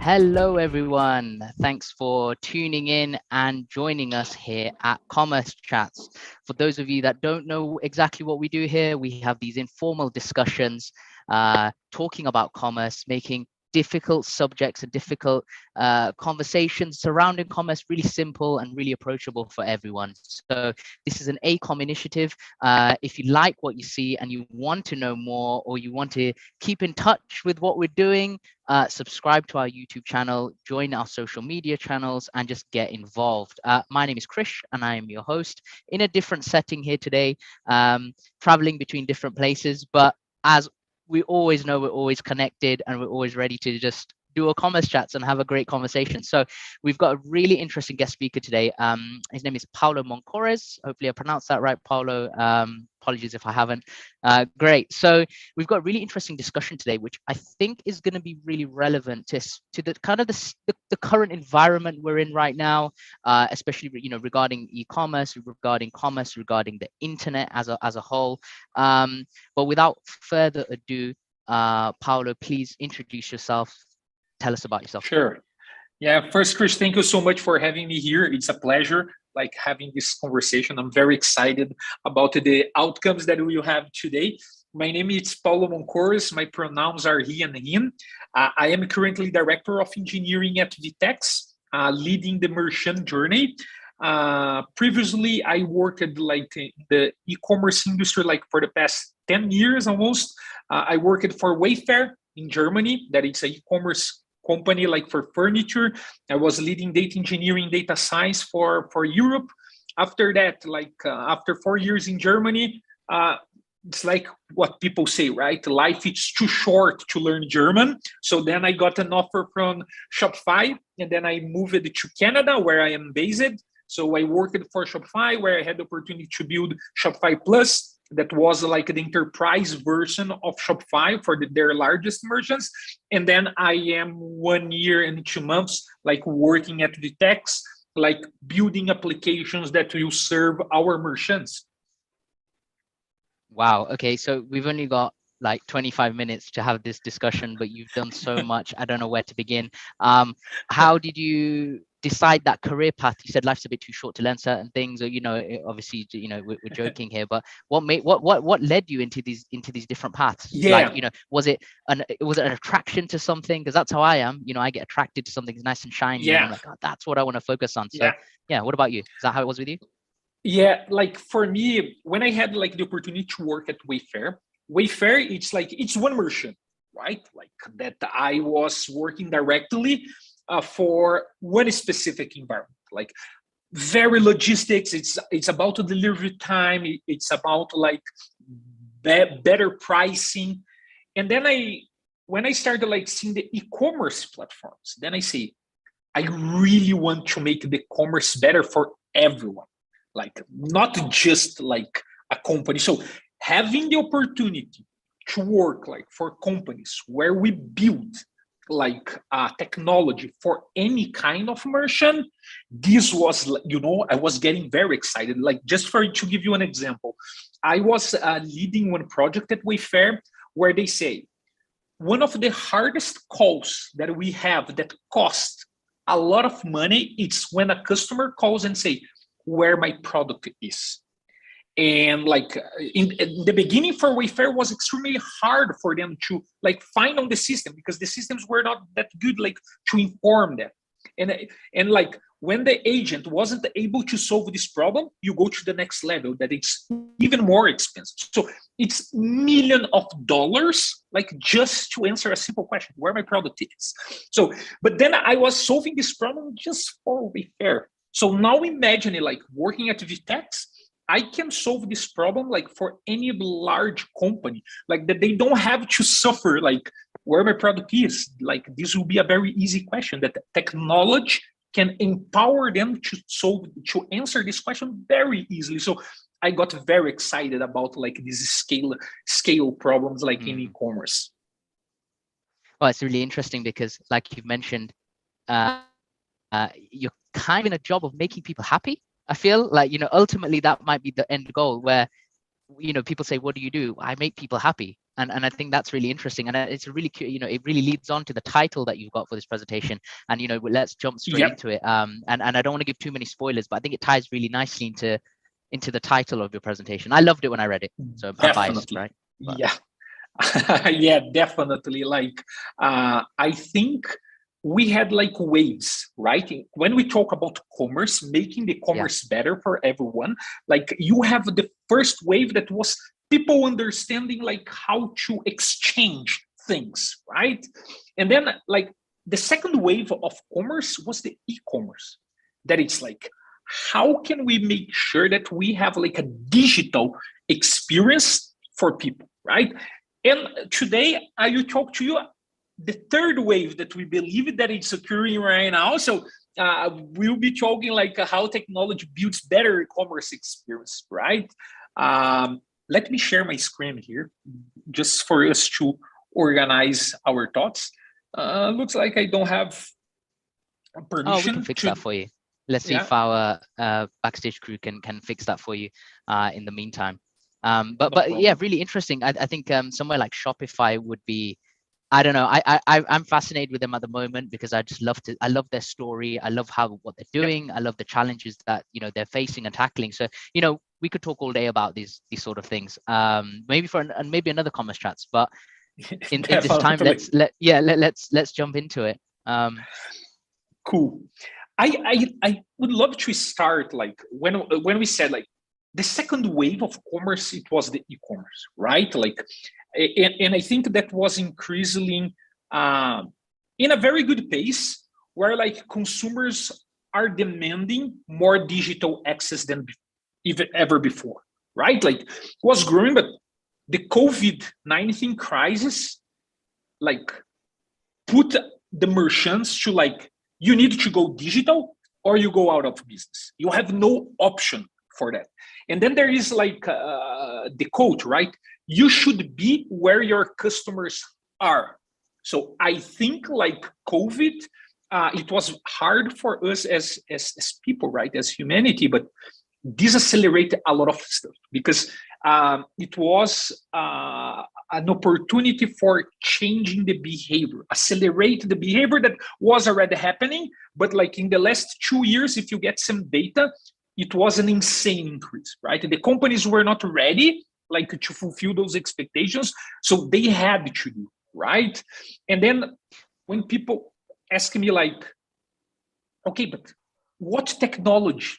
Hello, everyone. Thanks for tuning in and joining us here at Commerce Chats. For those of you that don't know exactly what we do here, we have these informal discussions talking about commerce, making difficult subjects and difficult conversations surrounding commerce really simple and really approachable for everyone. So this is an EICOM initiative. If you like what you see and you want to know more, or you want to keep in touch with what we're doing, subscribe to our YouTube channel, join our social media channels, and just get involved. My name is Krish, and I am your host in a different setting here today, traveling between different places. But as we always know, we're always connected and we're always ready to just do a commerce chats and have a great conversation. So we've got a really interesting guest speaker today. His name is Paulo Monçôres. Hopefully I pronounced that right, Paulo. Apologies if I haven't. Great. So we've got a really interesting discussion today, which I think is going to be really relevant to the kind of the current environment we're in right now, especially regarding e-commerce, regarding commerce, regarding the internet as a whole. But without further ado, Paulo, please introduce yourself. Tell us about yourself. Sure. Yeah, first, Krish, thank you so much for having me here. It's a pleasure, having this conversation. I'm very excited about the outcomes that we will have today. My name is Paulo Monçôres. My pronouns are he and him. I am currently Director of Engineering at VTEX, leading the merchant journey. Previously, I worked in the e-commerce industry for the past 10 years almost. I worked for Wayfair in Germany, that it's an e-commerce company for furniture. I was leading data engineering, data science for Europe. After that, after 4 years in Germany, it's like what people say, right? Life is too short to learn German. So then I got an offer from Shopify, and then I moved to Canada, where I am based. So I worked for Shopify, where I had the opportunity to build Shopify Plus. That was the enterprise version of Shopify for their largest merchants. And then I am 1 year and 2 months, working at VTEX, building applications that will serve our merchants. Wow. Okay. So we've only got 25 minutes to have this discussion, but you've done so much. I don't know where to begin. How did you decide that career path? You said life's a bit too short to learn certain things, or obviously we're joking here, but what led you into these different paths? Yeah. Was it an attraction to something? Because that's how I am. I get attracted to something nice and shiny. Yeah. And I'm like, oh, that's what I want to focus on. So yeah, what about you? Is that how it was with you? Yeah, for me, when I had the opportunity to work at Wayfair, it's one merchant, right? That I was working directly for one specific environment, very logistics. It's about the delivery time. It's about better pricing. And then when I started seeing the e-commerce platforms, then I say, I really want to make the commerce better for everyone, not just a company. So having the opportunity to work for companies where we build technology for any kind of merchant, this was I was getting very excited. Just to give you an example, I was leading one project at Wayfair where they say one of the hardest calls that we have that cost a lot of money, it's when a customer calls and say where my product is. And in the beginning for Wayfair was extremely hard for them to find on the system, because the systems were not that good to inform them. And when the agent wasn't able to solve this problem, you go to the next level that it's even more expensive. So it's millions of dollars just to answer a simple question, where my product is. So, but then I was solving this problem just for Wayfair. So now imagine working at VTEX, I can solve this problem for any large company, that they don't have to suffer where my product is. This will be a very easy question that technology can empower them to answer this question very easily. So I got very excited about these scale problems in e-commerce. Well, it's really interesting because you've mentioned, you're kind of in a job of making people happy. I feel ultimately that might be the end goal, where people say, what do? I make people happy. And I think that's really interesting, and it's a really it really leads on to the title that you've got for this presentation. And let's jump straight into it. And I don't want to give too many spoilers, but I think it ties really nicely into the title of your presentation. I loved it when I read it, so I'm biased, right? But. Yeah. Yeah, definitely. Like I think we had like waves, right? When we talk about commerce, making the commerce better for everyone, like you have the first wave that was people understanding like how to exchange things, right? And then like the second wave of commerce was the e-commerce, that it's like, how can we make sure that we have like a digital experience for people, right? And today I will talk to you the third wave that we believe that it's occurring right now. So we'll be talking like how technology builds better e-commerce experience, right? Let me share my screen here just for us to organize our thoughts. Looks like I don't have permission. Oh, we can fix that for you. Let's see if our backstage crew can fix that for you in the meantime. But yeah, really interesting. I think somewhere like Shopify would be, I don't know. I'm fascinated with them at the moment because I love their story. I love what they're doing. I love the challenges that they're facing and tackling. So we could talk all day about these sort of things. Maybe maybe another commerce chats, but in this time, let's jump into it. Cool. I would love to start like when we said like the second wave of commerce, it was the e-commerce, right? Like, and I think that was increasingly in a very good pace where like consumers are demanding more digital access than even ever before, right? Like it was growing, but the COVID-19 crisis like put the merchants to like, you need to go digital or you go out of business. You have no option for that. And then there is like the quote, right? You should be where your customers are. So I think like COVID, it was hard for us as people, right? As humanity, but this accelerated a lot of stuff because it was an opportunity for changing the behavior, accelerate the behavior that was already happening. But like in the last 2 years, if you get some data, it was an insane increase, right? The companies were not ready like to fulfill those expectations. So they had to do, right? And then when people ask me like, okay, but what technology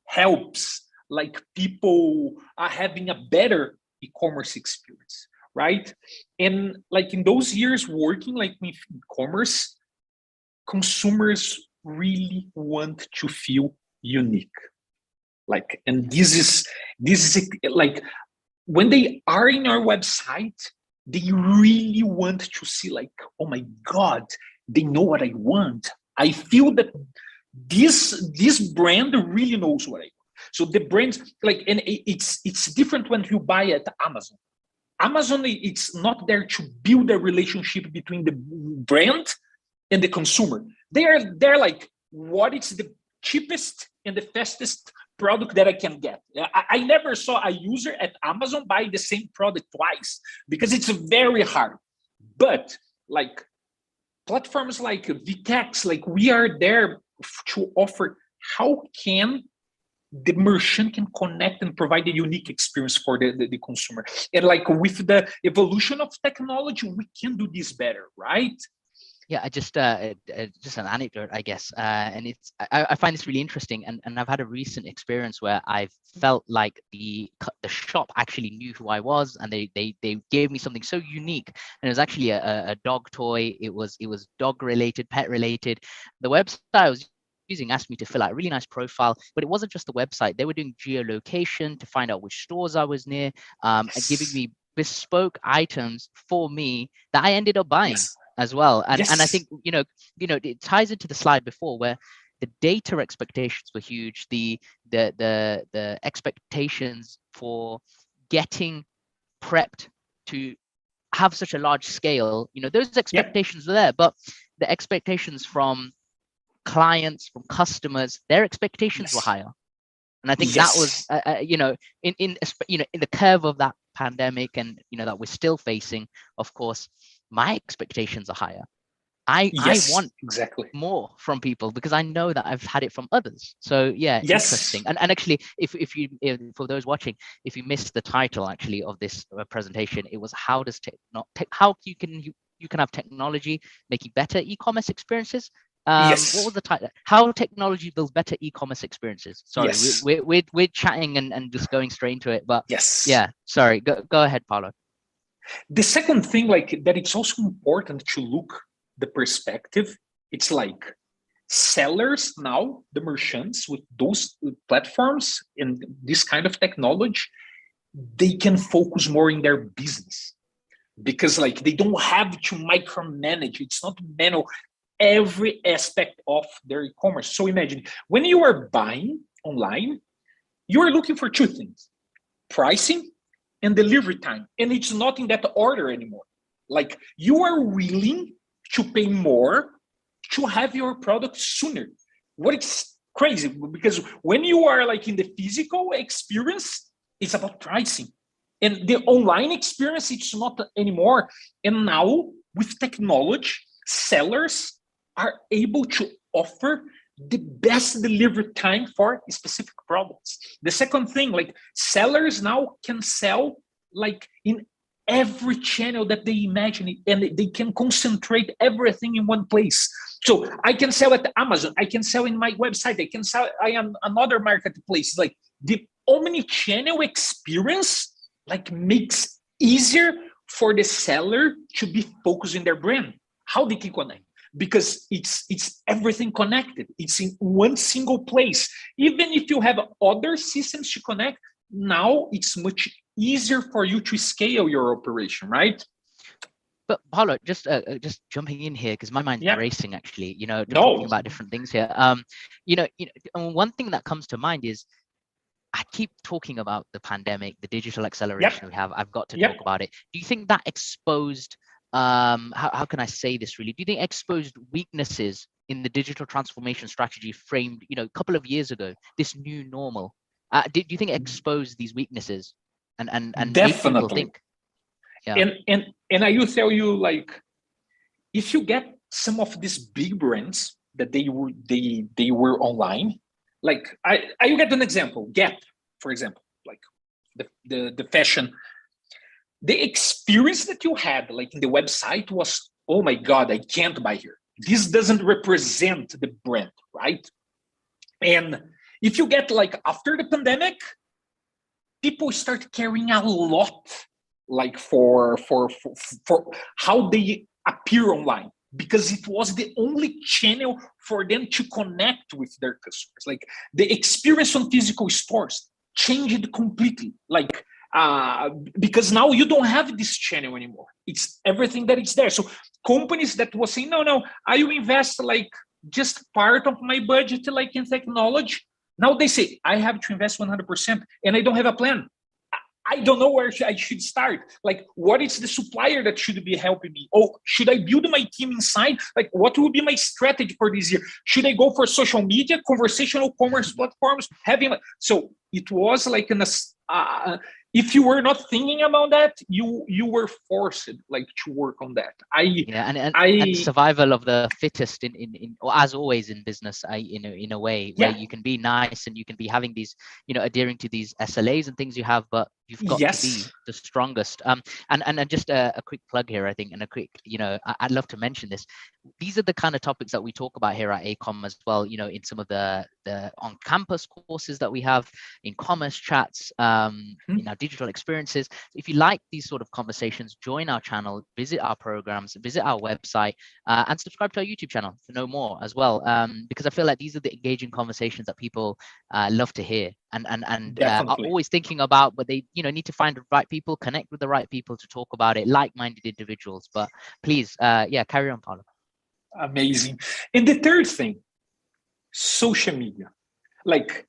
helps like people are having a better e-commerce experience, right? And like in those years working like with e-commerce, consumers really want to feel unique. Like, and this is like when they are in our website, they really want to see like, oh my God, they know what I want. I feel that this brand really knows what I want. So the brand, like, and it's different when you buy at Amazon. Amazon, it's not there to build a relationship between the brand and the consumer. They're like, what is the cheapest and the fastest product that I can get? I never saw a user at Amazon buy the same product twice because it's very hard. But like platforms like VTEX, like we are there to offer how can the merchant can connect and provide a unique experience for the consumer. And like with the evolution of technology, we can do this better, right? Yeah, I just an anecdote, I guess, and it's I find this really interesting, and I've had a recent experience where I've felt like the shop actually knew who I was, and they gave me something so unique, and it was actually a dog toy. It was dog related, pet related. The website I was using asked me to fill out a really nice profile, but it wasn't just the website. They were doing geolocation to find out which stores I was near, and giving me bespoke items for me that I ended up buying. Yes. As well, and I think it ties into the slide before where the data expectations were huge. The expectations for getting prepped to have such a large scale, those expectations were there, but the expectations from clients, from customers, their expectations were higher. And I think that was, in the curve of that pandemic and that we're still facing, of course, my expectations are higher. I want exactly more from people because I know that I've had it from others. So yeah, interesting. And actually, if for those watching, if you missed the title actually of this presentation, it was how you can have technology making better e-commerce experiences. What was the title? How technology builds better e-commerce experiences. Sorry, we're chatting and just going straight into it. But yeah, sorry. Go ahead, Paulo. The second thing, like that, it's also important to look the perspective. It's like sellers now, the merchants with those platforms and this kind of technology, they can focus more in their business because like they don't have to micromanage. It's not manual every aspect of their e-commerce. So imagine when you are buying online, you are looking for two things: pricing and delivery time. And it's not in that order anymore. Like you are willing to pay more to have your product sooner. What is crazy, because when you are like in the physical experience, it's about pricing. And the online experience, it's not anymore. And now with technology, sellers are able to offer the best delivery time for specific products. The second thing, like sellers now can sell like in every channel that they imagine, and they can concentrate everything in one place. So I can sell at Amazon, I can sell in my website, I can sell on another marketplace. Like the omni-channel experience like makes easier for the seller to be focused in their brand. How they can connect? Because it's everything connected. It's in one single place. Even if you have other systems to connect, now it's much easier for you to scale your operation, right? But Paulo, just jumping in here because my mind's racing actually. Talking about different things here. One thing that comes to mind is I keep talking about the pandemic, the digital acceleration we have. I've got to talk about it. Do you think that exposed? How can I say this really? Do you think exposed weaknesses in the digital transformation strategy framed, a couple of years ago, this new normal? Do you think it exposed these weaknesses and made people think? Yeah. And I will tell you, like, if you get some of these big brands that they were online, like I will get an example. Gap, for example, like the fashion. The experience that you had like in the website was, oh my God, I can't buy here. This doesn't represent the brand, right? And if you get like after the pandemic, people start caring a lot like for how they appear online, because it was the only channel for them to connect with their customers. Like the experience on physical stores changed completely. Like because now you don't have this channel anymore. It's everything that is there. So companies that was saying, no, I will invest like just part of my budget like in technology. Now they say, I have to invest 100% and I don't have a plan. I don't know where I should start. Like, what is the supplier that should be helping me? Oh, should I build my team inside? Like, what will be my strategy for this year? Should I go for social media, conversational commerce platforms? So it was like if you were not thinking about that, you were forced like to work on that. And survival of the fittest in or as always in business, in a way where you can be nice and you can be having these, adhering to these SLAs and things you have, but you've got to be the strongest. And just a quick plug here, I think, and a quick, I'd love to mention this. These are the kind of topics that we talk about here at EICOM as well, in some of the on-campus courses that we have, in commerce chats, in our digital experiences. If you like these sort of conversations, join our channel, visit our programs, visit our website, and subscribe to our YouTube channel to know more as well, because I feel like these are the engaging conversations that people love to hear and are always thinking about, but they need to find the right people, connect with the right people to talk about it, like-minded individuals. But please, carry on, Paulo. Amazing. And the third thing, social media. Like,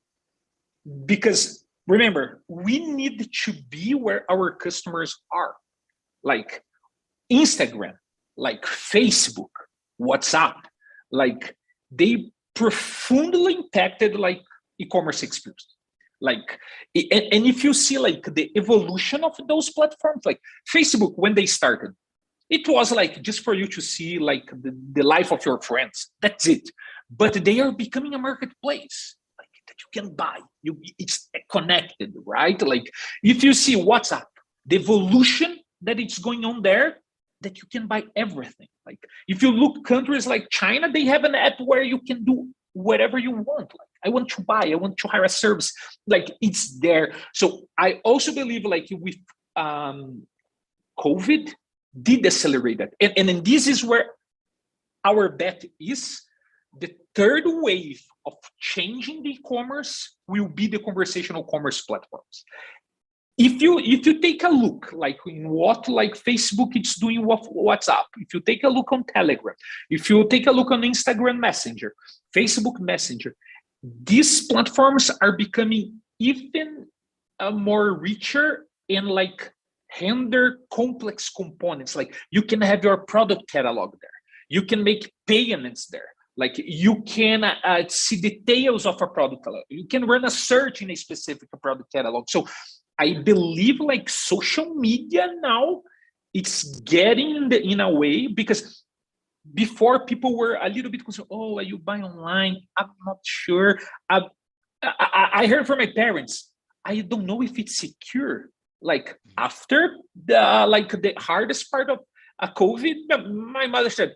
because remember, we need to be where our customers are. Like Instagram, like Facebook, WhatsApp, like they profoundly impacted like e-commerce experience. Like, and if you see like the evolution of those platforms, like Facebook, when they started, it was like just for you to see like the life of your friends. That's it. But they are becoming a marketplace, like that you can buy. It's connected, right? Like if you see WhatsApp, the evolution that it's going on there, that you can buy everything. Like if you look countries like China, they have an app where you can do whatever you want. Like I want to buy, I want to hire a service. Like it's there. So I also believe like with COVID did accelerate that. And this is where our bet is. The third wave of changing the e-commerce will be the conversational commerce platforms. If you take a look like in what like Facebook is doing with WhatsApp, if you take a look on Telegram, if you take a look on Instagram Messenger, Facebook Messenger, these platforms are becoming even more richer and like handle complex components. Like you can have your product catalog there, you can make payments there. Like you can see details of a product catalog. You can run a search in a specific product catalog. So I believe like social media now, it's getting in a way, because before people were a little bit concerned, oh, are you buying online? I'm not sure. I heard from my parents, I don't know if it's secure. Like after the hardest part of COVID, my mother said,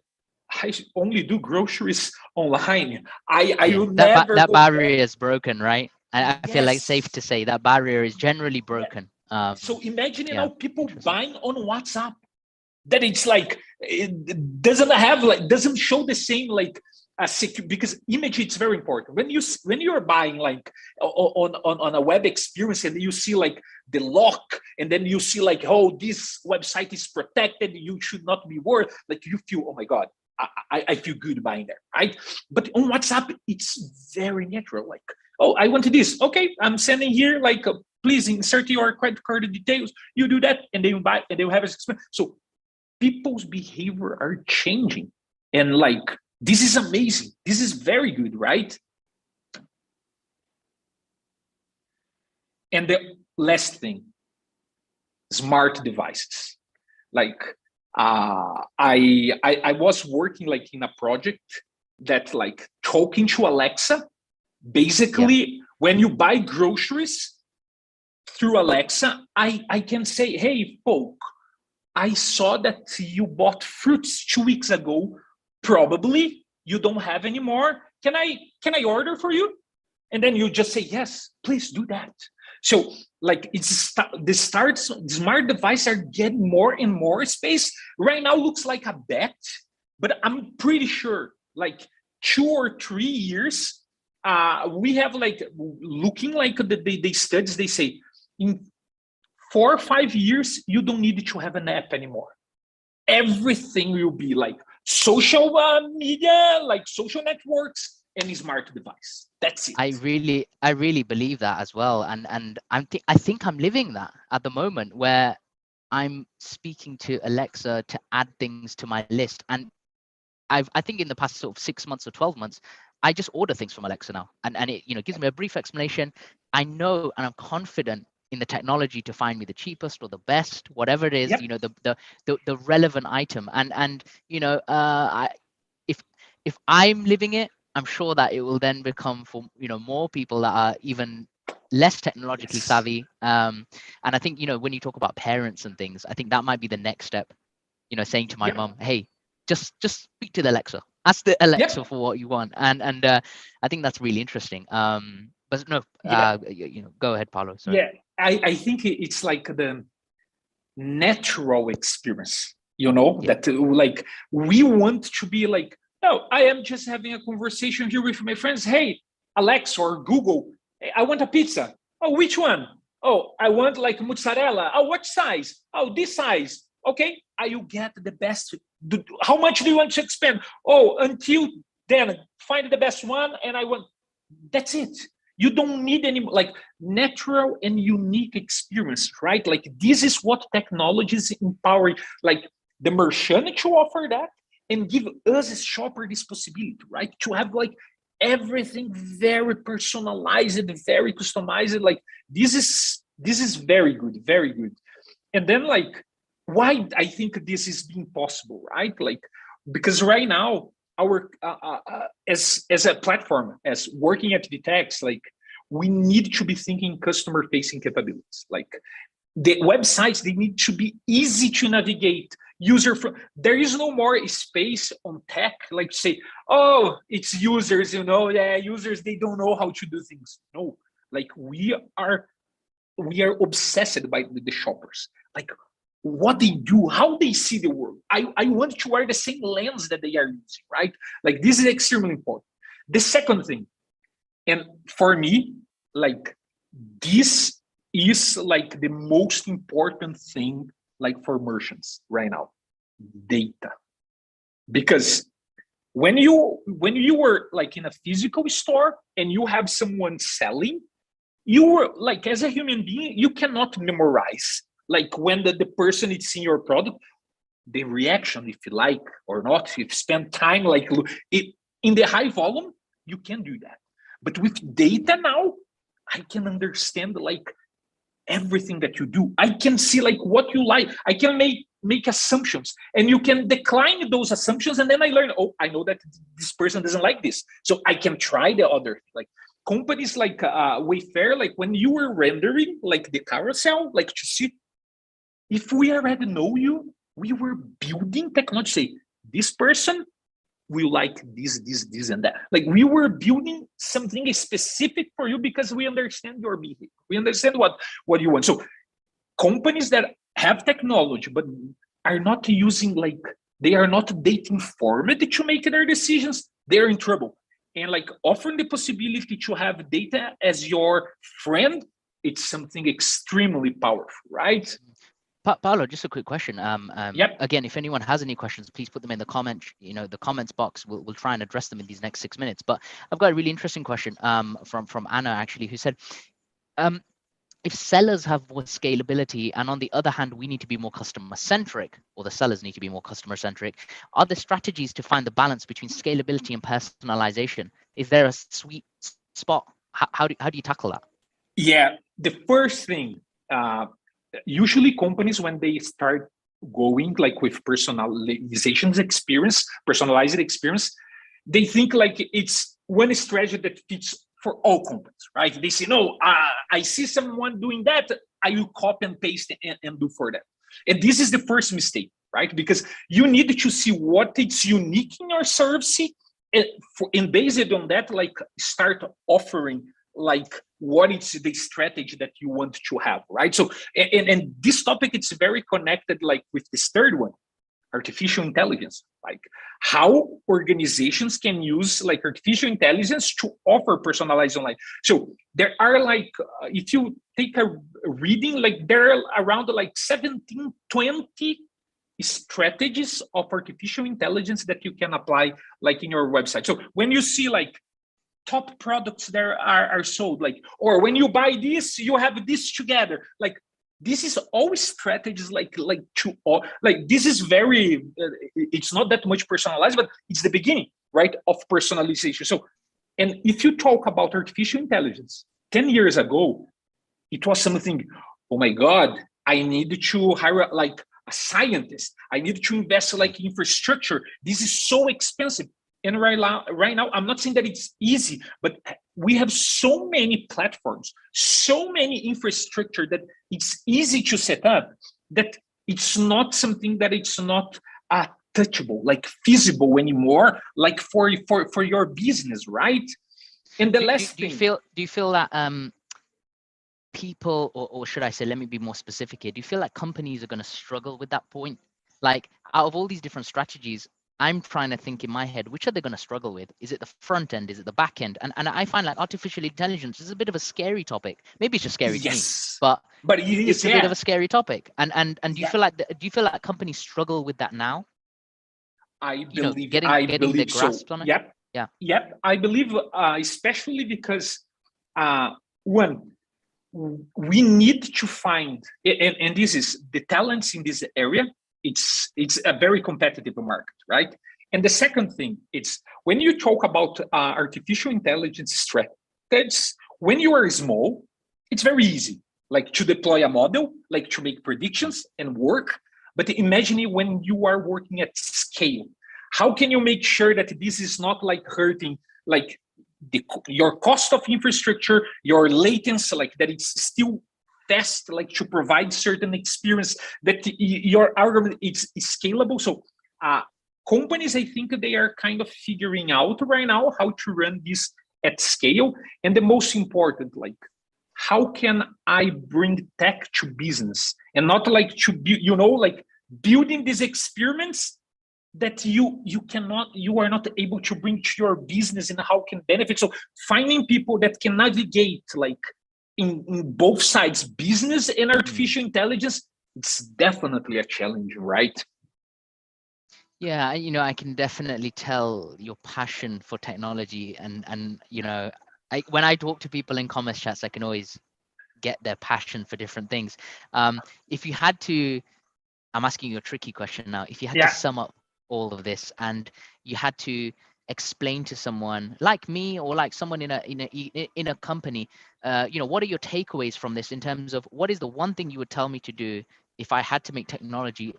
I only do groceries online. I will never. That barrier is broken, right? I feel like Yes. safe to say that barrier is generally broken. So imagine now people buying on WhatsApp, that it's like it doesn't show the same like because image, it's very important when you're buying like on a web experience, and you see like the lock, and then you see like, oh, this website is protected, you should not be worried, like you feel, oh my god, I feel good buying there, right? But on WhatsApp, it's very natural. Like, oh, I want this. Okay, I'm sending here. Like, please insert your credit card details. You do that, and they will buy, and they will have a experience. So people's behavior are changing, and like this is amazing. This is very good, right? And the last thing, smart devices. Like I was working like in a project that like talking to Alexa. Basically, when you buy groceries through Alexa, I can say, hey, folk, I saw that you bought fruits 2 weeks ago. Probably you don't have any more. Can I order for you? And then you just say, yes, please do that. So like smart devices are getting more and more space. Right now looks like a bet, but I'm pretty sure like 2 or 3 years, we have like looking like the studies, they say in 4 or 5 years, you don't need to have an app anymore. Everything will be like social media, like social networks, and a smart device. That's it. I really believe that as well, and I think I'm living that at the moment, where I'm speaking to Alexa to add things to my list, and I think in the past sort of 6 months or 12 months, I just order things from Alexa now, and it gives me a brief explanation. I know and I'm confident in the technology to find me the cheapest or the best, whatever it is, the relevant item, and if I'm living it, I'm sure that it will then become for more people that are even less technologically savvy. And I think when you talk about parents and things, I think that might be the next step. Saying to my mom, hey, just speak to the Alexa. Ask the Alexa for what you want, and I think that's really interesting. But no, go ahead, Paulo. Sorry. Yeah, I think it's like the natural experience. That like we want to be like, no, I am just having a conversation here with my friends. Hey, Alexa or Google, I want a pizza. Oh, which one? Oh, I want like mozzarella. Oh, what size? Oh, this size. Okay, you get the best. How much do you want to expend? Oh, until then, find the best one, and I want. That's it. You don't need any like natural and unique experience, right? Like this is what technology is empowering, like the merchant to offer that and give us as shopper this possibility, right? To have like everything very personalized, very customized. Like this is very good, very good. And then like why I think this is being possible, right? Like because right now our as a platform, as working at VTEX, like we need to be thinking customer facing capabilities. Like the websites, they need to be easy to navigate, user from. There is no more space on tech like say, oh, it's users, yeah, users, they don't know how to do things. No, like we are obsessed by the shoppers, like what they do, how they see the world. I want to wear the same lens that they are using, right? Like this is extremely important. The second thing, and for me, like this is like the most important thing, like for merchants right now, data. Because when you were like in a physical store and you have someone selling, you were like, as a human being, you cannot memorize like when the person is seeing your product, the reaction, if you like or not, if you spend time like it in the high volume, you can do that. But with data now, I can understand like everything that you do. I can see like what you like. I can make assumptions, and you can decline those assumptions, and then I learn, oh, I know that this person doesn't like this, so I can try the other. Like companies like Wayfair, like when you were rendering like the carousel, like to see if we already know you, we were building technology. Say this person will like this, and that. Like we were building something specific for you because we understand your behavior. We understand what you want. So companies that have technology but are not using, like they are not data informed to make their decisions, they're in trouble. And like offering the possibility to have data as your friend, it's something extremely powerful, right? Paulo, just a quick question. Yep. Again, if anyone has any questions, please put them in the the comments box. We'll try and address them in these next 6 minutes. But I've got a really interesting question from Anna, actually, who said, if sellers have more scalability and on the other hand, we need to be more customer centric, or the sellers need to be more customer centric, are there strategies to find the balance between scalability and personalization? Is there a sweet spot? How do you tackle that? Yeah, the first thing, usually companies, when they start going like with personalized experience, they think like it's one strategy that fits for all companies, right? They say, no, I see someone doing that, I will copy and paste and do for them. And this is the first mistake, right? Because you need to see what is unique in your service, and based on that, like start offering like what is the strategy that you want to have, right? So, and this topic, it's very connected like with this third one, artificial intelligence, like how organizations can use like artificial intelligence to offer personalized online. So there are like, if you take a reading, like there are around like 17, 20 strategies of artificial intelligence that you can apply like in your website. So when you see like top products there are sold, like, or when you buy this, you have this together, like this is always strategies like to like this is very it's not that much personalized, but it's the beginning, right, of personalization. So, and if you talk about artificial intelligence 10 years ago, it was something, oh my god, I need to hire like a scientist, I need to invest like infrastructure, this is so expensive. And right now, I'm not saying that it's easy, but we have so many platforms, so many infrastructure that it's easy to set up, that it's not something that it's not touchable, like feasible anymore, like for your business, right? And the last thing, do you feel that people, or should I say, let me be more specific here, do you feel like companies are going to struggle with that point? Like out of all these different strategies, I'm trying to think in my head, which are they going to struggle with? Is it the front end? Is it the back end? And I find like artificial intelligence is a bit of a scary topic. Maybe it's just scary to me, but it's a bit of a scary topic. And do you feel like companies struggle with that now? I believe, getting the grasp on it. Yep. I believe, especially because one, we need to find, and this is the talents in this area. It's a very competitive market, right? And the second thing, it's when you talk about artificial intelligence strategies, when you are small, it's very easy, like to deploy a model, like to make predictions and work. But imagine it when you are working at scale. How can you make sure that this is not like hurting like your cost of infrastructure, your latency, like that it's still fast, like to provide certain experience, that your algorithm is scalable. So companies, I think they are kind of figuring out right now how to run this at scale. And the most important, like, how can I bring tech to business and not like to be, like building these experiments that you are not able to bring to your business and how can benefit. So finding people that can navigate like in both sides, business and artificial intelligence, it's definitely a challenge, right? Yeah, I can definitely tell your passion for technology, and when I talk to people in commerce chats, I can always get their passion for different things. If you had to, I'm asking you a tricky question now. If you had to sum up all of this and you had to explain to someone like me or like someone in a company, what are your takeaways from this in terms of what is the one thing you would tell me to do if I had to make technology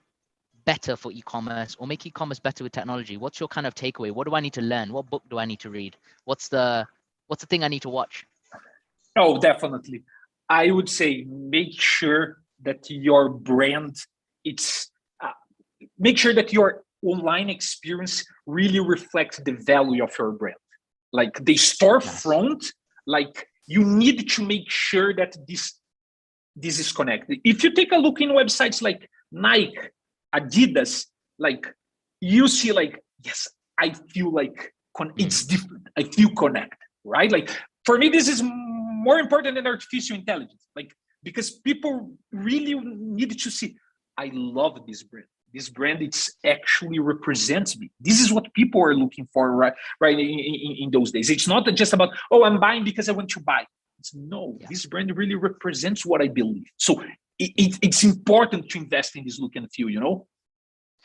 better for e-commerce or make e-commerce better with technology? What's your kind of takeaway? What do I need to learn? What book do I need to read? What's the thing I need to watch? Oh, definitely. I would say make sure that your brand, make sure that your online experience really reflects the value of your brand. Like the storefront, like you need to make sure that this is connected. If you take a look in websites like Nike, Adidas, like you see like, yes, I feel like it's different. I feel connected, right? Like for me, this is more important than artificial intelligence, like because people really need to see, I love this brand. This brand, it's actually represents me. This is what people are looking for, right in those days. It's not just about, oh, I'm buying because I want to buy. It's this brand really represents what I believe. So it's important to invest in this look and feel,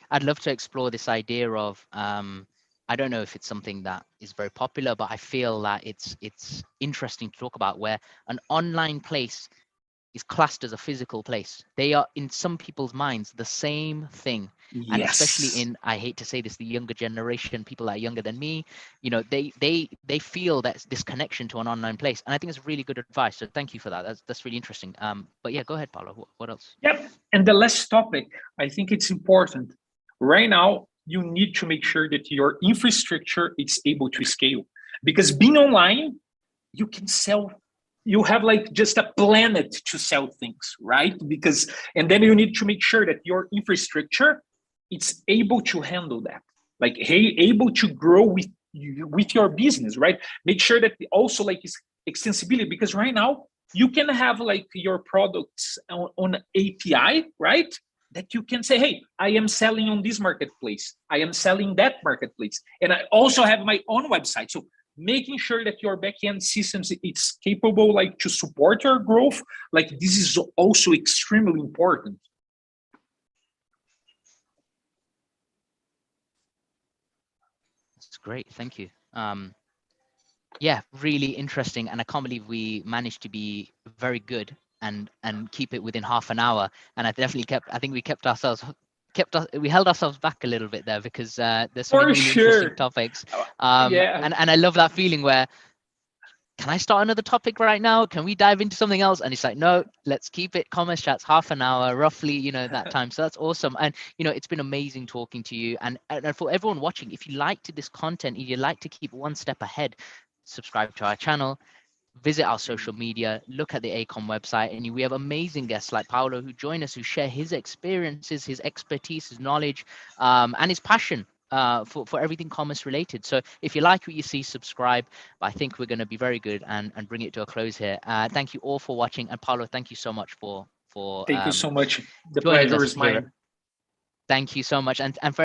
I'd love to explore this idea of, I don't know if it's something that is very popular, but I feel that it's interesting to talk about, where an online place is classed as a physical place. They are, in some people's minds, the same thing. And especially in, I hate to say this, the younger generation, people that are younger than me, they feel that this connection to an online place. And I think it's really good advice. So thank you for that. That's really interesting. But yeah, go ahead, Paulo. What else? Yep. And the last topic, I think it's important. Right now, you need to make sure that your infrastructure is able to scale, because being online, you can sell, you have like just a planet to sell things, right? And then you need to make sure that your infrastructure, it's able to handle that, like able to grow with your business, right? Make sure that also like is extensibility, because right now you can have like your products on API, right? That you can say, hey, I am selling on this marketplace, I am selling that marketplace, and I also have my own website. So making sure that your backend systems, it's capable like to support your growth, like this is also extremely important. That's great. Thank you. Yeah, really interesting. And I can't believe we managed to be very good and keep it within half an hour. And I think we held ourselves back a little bit there, because there's some really interesting topics. And I love that feeling where, can I start another topic right now? Can we dive into something else? And it's like, no, let's keep it commerce chats half an hour, roughly, that time. So that's awesome. And, it's been amazing talking to you. And for everyone watching, if you liked this content, if you like to keep one step ahead, subscribe to our channel, visit our social media, look at the EICOM website, and we have amazing guests like Paulo who join us, who share his experiences, his expertise, his knowledge, and his passion for everything commerce related. So if you like what you see, subscribe. But I think we're going to be very good and bring it to a close here. Thank you all for watching, and Paulo, thank you so much for thank you so much. The joining pleasure us is mine. Thank you so much, and for